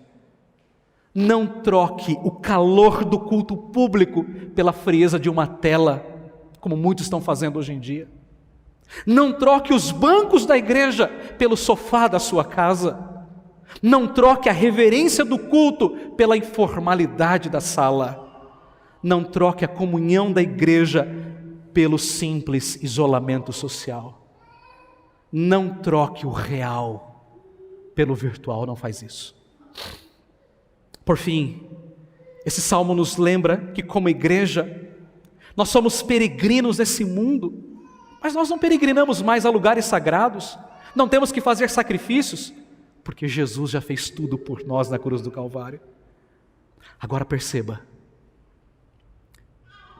Não troque o calor do culto público pela frieza de uma tela, como muitos estão fazendo hoje em dia. Não troque os bancos da igreja pelo sofá da sua casa. Não troque a reverência do culto pela informalidade da sala. Não troque a comunhão da igreja pelo simples isolamento social. Não troque o real pelo virtual, não faz isso. Por fim, esse salmo nos lembra que como igreja, nós somos peregrinos nesse mundo, mas nós não peregrinamos mais a lugares sagrados, não temos que fazer sacrifícios, porque Jesus já fez tudo por nós na cruz do Calvário. Agora perceba,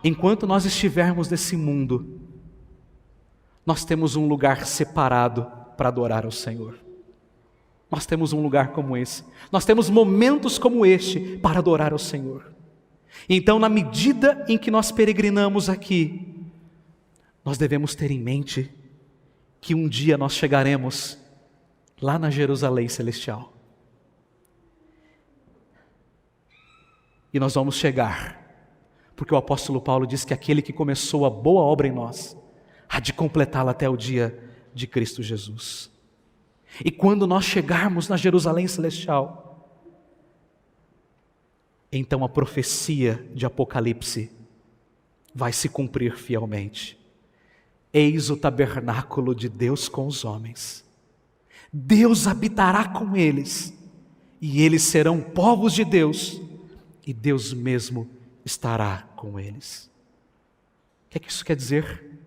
enquanto nós estivermos nesse mundo, nós temos um lugar separado para adorar ao Senhor. Nós temos um lugar como esse, nós temos momentos como este para adorar ao Senhor. Então, na medida em que nós peregrinamos aqui, nós devemos ter em mente que um dia nós chegaremos lá na Jerusalém Celestial. E nós vamos chegar, porque o apóstolo Paulo diz que aquele que começou a boa obra em nós, há de completá-la até o dia de Cristo Jesus. E quando nós chegarmos na Jerusalém Celestial, então a profecia de Apocalipse vai se cumprir fielmente. Eis o tabernáculo de Deus com os homens. Deus habitará com eles, e eles serão povos de Deus, e Deus mesmo estará com eles. O que é que isso quer dizer?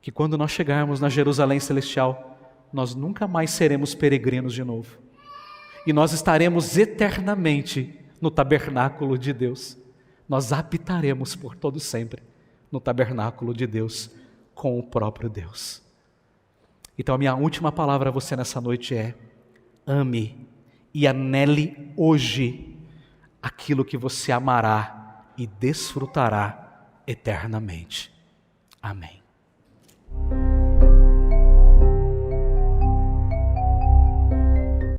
Que quando nós chegarmos na Jerusalém Celestial, nós nunca mais seremos peregrinos de novo. E nós estaremos eternamente no tabernáculo de Deus. Nós habitaremos por todo sempre no tabernáculo de Deus, com o próprio Deus. Então a minha última palavra a você nessa noite é: ame e anele hoje aquilo que você amará e desfrutará eternamente. Amém.